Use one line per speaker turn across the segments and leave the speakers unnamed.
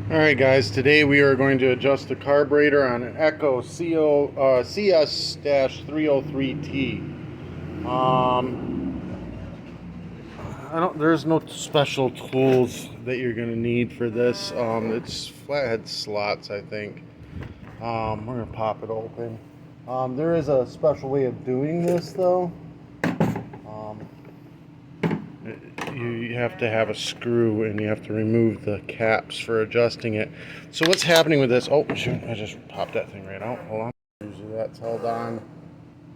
Alright guys, today we are going to adjust the carburetor on an Echo cs-303t. There's no special tools that you're going to need for this. It's flathead slots, I think. We're going to pop it open. There is a special way of doing this though. You have to have a screw and you have to remove the caps for adjusting it. So what's happening with this? Oh shoot, I just popped that thing right out. Hold on. Usually that's held on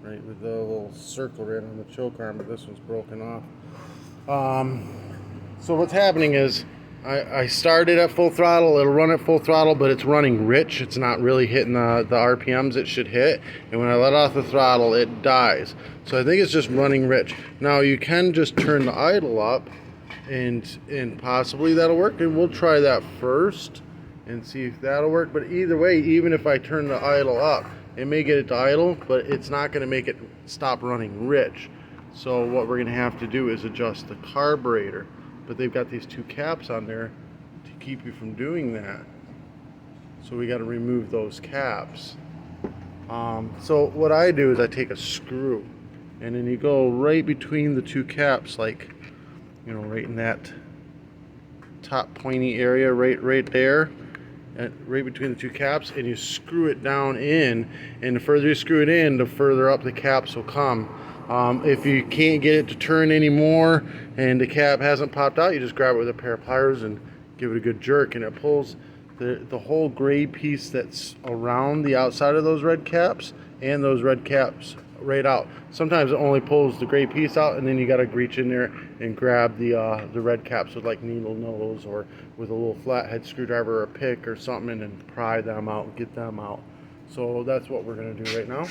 right with the little circle right on the choke arm, but this one's broken off. So what's happening is I started at full throttle. It'll run at full throttle, but it's running rich. It's not really hitting the RPMs it should hit. And when I let off the throttle, it dies. So I think it's just running rich. Now you can just turn the idle up and possibly that'll work. And we'll try that first and see if that'll work. But either way, even if I turn the idle up, it may get it to idle, but it's not going to make it stop running rich. So what we're going to have to do is adjust the carburetor. But they've got these two caps on there to keep you from doing that. So we got to remove those caps. So what I do is I take a screw and then you go right between the two caps, like, you know, right in that top pointy area, right there, right between the two caps, and you screw it down in, and the further you screw it in, the further up the caps will come. If you can't get it to turn anymore and the cap hasn't popped out, you just grab it with a pair of pliers and give it a good jerk, and it pulls the whole gray piece that's around the outside of those red caps and those red caps right out. Sometimes it only pulls the gray piece out, and then you got to reach in there and grab the red caps with like needle nose or with a little flathead screwdriver or a pick or something, and then pry them out and get them out. So that's what we're going to do right now.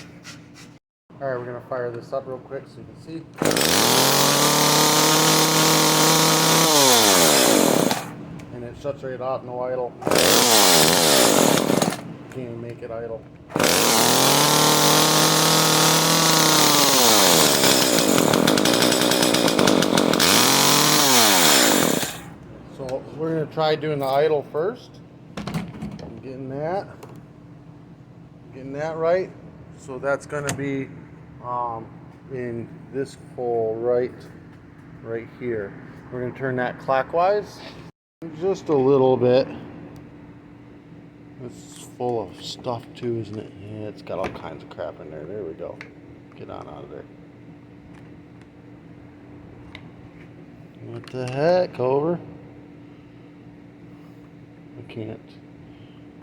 Alright, we're going to fire this up real quick so you can see. And it shuts right off, no idle. Can't even make it idle. So we're going to try doing the idle first. I'm getting that right. So that's going to be in this hole right here. We're going to turn that clockwise just a little bit. This is full of stuff too, isn't it? Yeah, it's got all kinds of crap in there. There we go. Get on out of there. What the heck, Over? I can't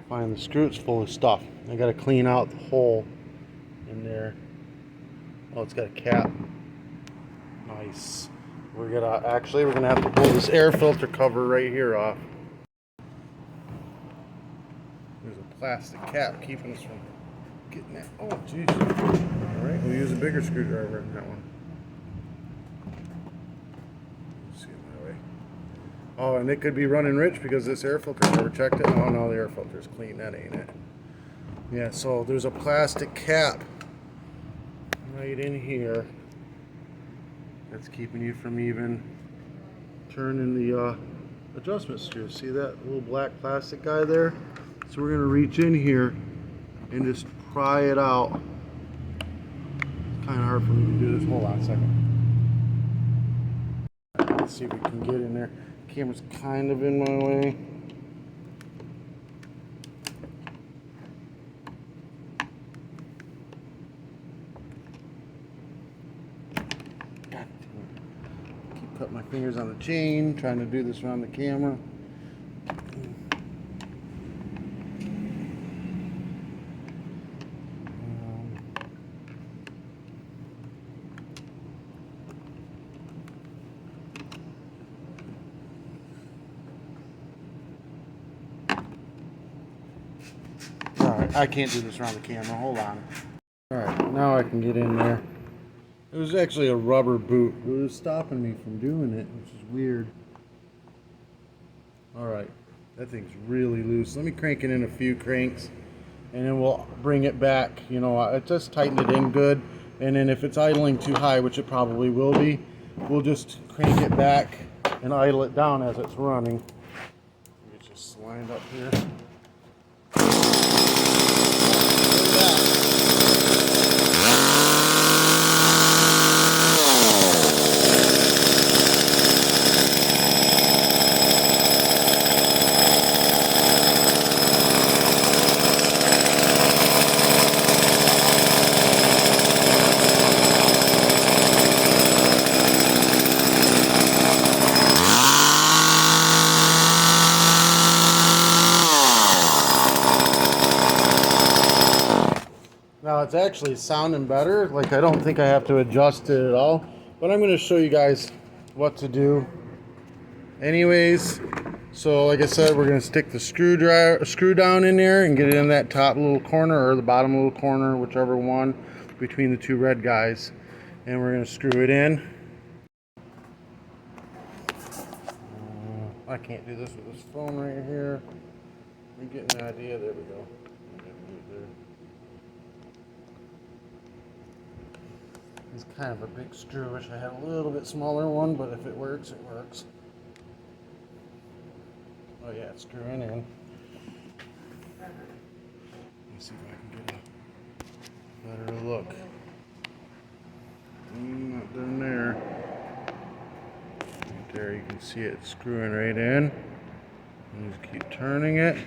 find the screw. It's full of stuff. I got to clean out the hole in there. Oh, it's got a cap. Nice. We're gonna have to pull this air filter cover right here off. There's a plastic cap keeping us from getting that. Oh, jeez. All right, we'll use a bigger screwdriver in that one. Let's see my way. Oh, and it could be running rich because this air filter never checked it. Oh no, the air filter is clean. That ain't it. Yeah, so there's a plastic cap right in here that's keeping you from even turning the adjustment screw. See that little black plastic guy there? So we're going to reach in here and just pry it out. It's kind of hard for me to do this. Hold on a second. Let's see if we can get in there. The camera's kind of in my way. Put my fingers on the chain, trying to do this around the camera. Alright, I can't do this around the camera. Hold on. Alright, now I can get in there. It was actually a rubber boot. It was stopping me from doing it, which is weird. Alright, that thing's really loose. Let me crank it in a few cranks, and then we'll bring it back. You know, I just tightened it in good, and then if it's idling too high, which it probably will be, we'll just crank it back and idle it down as it's running. It's just wind up here. Now it's actually sounding better. Like, I don't think I have to adjust it at all, but I'm going to show you guys what to do anyways. So like I said, we're going to stick the screw down in there and get it in that top little corner or the bottom little corner, whichever one, between the two red guys, and we're going to screw it in. I can't do this with this phone right here. You get an idea. There we go. It's kind of a big screw. Wish I had a little bit smaller one, but if it works, it works. Oh yeah, it's screwing in. Let me see if I can get a better look. Not down there. Right there, you can see it screwing right in. And just keep turning it.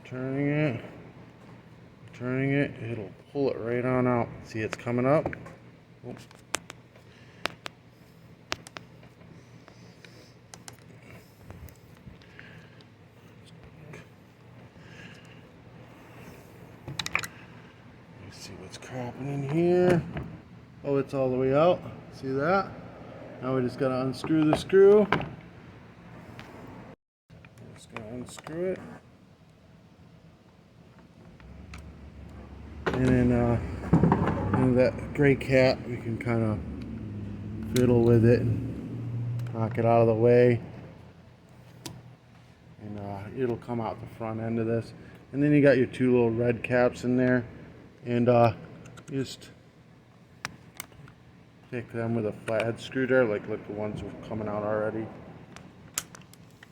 Turning it. Turning it, it'll pull it right on out. See, it's coming up. Oops. Let's see what's crapping in here. Oh, it's all the way out. See that? Now we just gotta unscrew the screw. Just gonna unscrew it. And then that gray cap, we can kind of fiddle with it and knock it out of the way. And it'll come out the front end of this. And then you got your two little red caps in there. And just pick them with a flathead screwdriver, like look, the ones coming out already.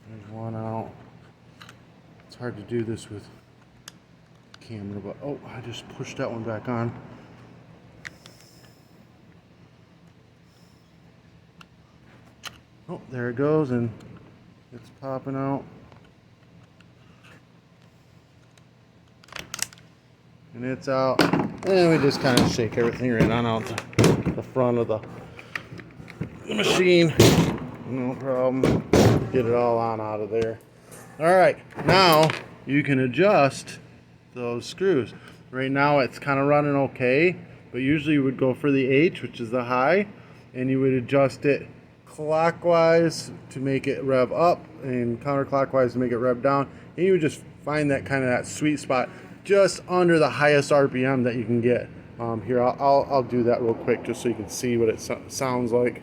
There's one out. It's hard to do this with camera, but oh, I just pushed that one back on. Oh, there it goes, and it's popping out. And it's out. And we just kind of shake everything right on out the front of the machine. No problem. Get it all on out of there. Alright, now you can adjust those screws. Right now it's kind of running okay, but usually you would go for the H, which is the high, and you would adjust it clockwise to make it rev up and counterclockwise to make it rev down, and you would just find that kind of that sweet spot just under the highest RPM that you can get. Here, I'll do that real quick just so you can see what it sounds like.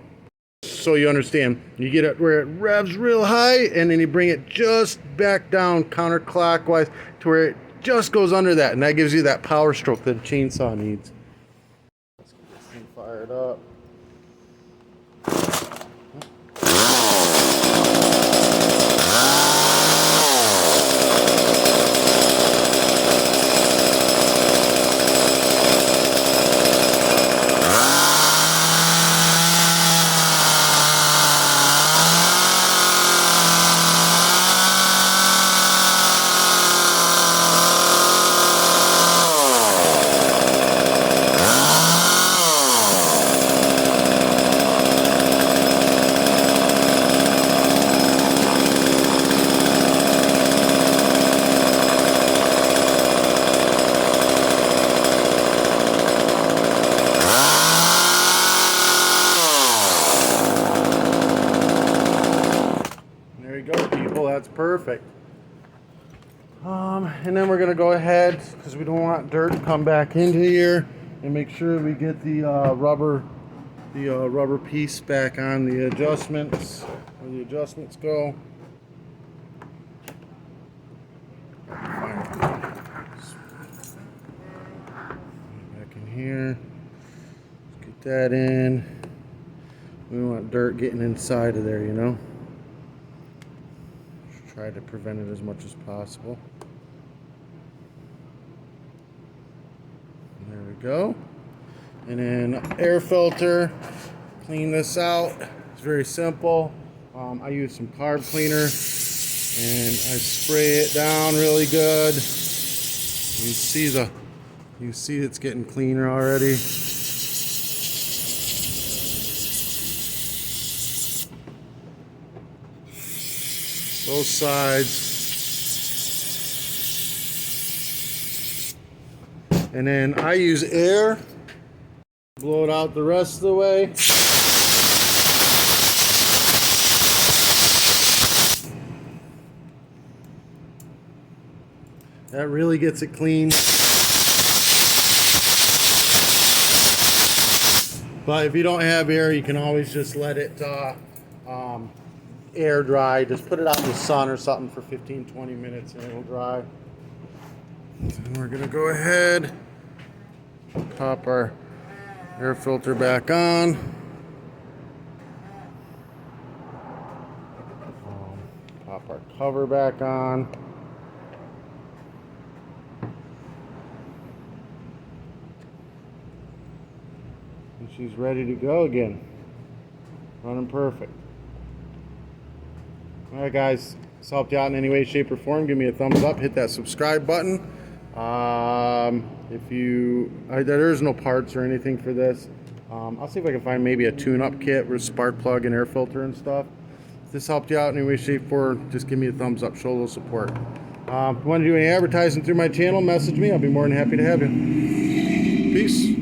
So you understand, you get it where it revs real high, and then you bring it just back down counterclockwise to where it just goes under that, and that gives you that power stroke that a chainsaw needs. Let's get this thing fired up. That's perfect. And then we're going to go ahead, because we don't want dirt to come back into here, and make sure we get the rubber piece back on the adjustments, where the adjustments go. Back in here. Let's get that in. We don't want dirt getting inside of there, you know. Try try to prevent it as much as possible. And there we go. And then air filter, clean this out. It's very simple. I use some carb cleaner and I spray it down really good. You see it's getting cleaner already. Both sides. And then I use air, blow it out the rest of the way. That really gets it clean. But if you don't have air, you can always just let it air dry. Just put it out in the sun or something for 15-20 minutes and it'll dry. And we're gonna go ahead, pop our air filter back on. Pop our cover back on. And she's ready to go again. Running perfect. Alright guys, this helped you out in any way, shape, or form. Give me a thumbs up, hit that subscribe button. There's no parts or anything for this. I'll see if I can find maybe a tune-up kit with spark plug and air filter and stuff. If this helped you out in any way, shape, or form, just give me a thumbs up, show a little support. If you want to do any advertising through my channel, message me. I'll be more than happy to have you. Peace.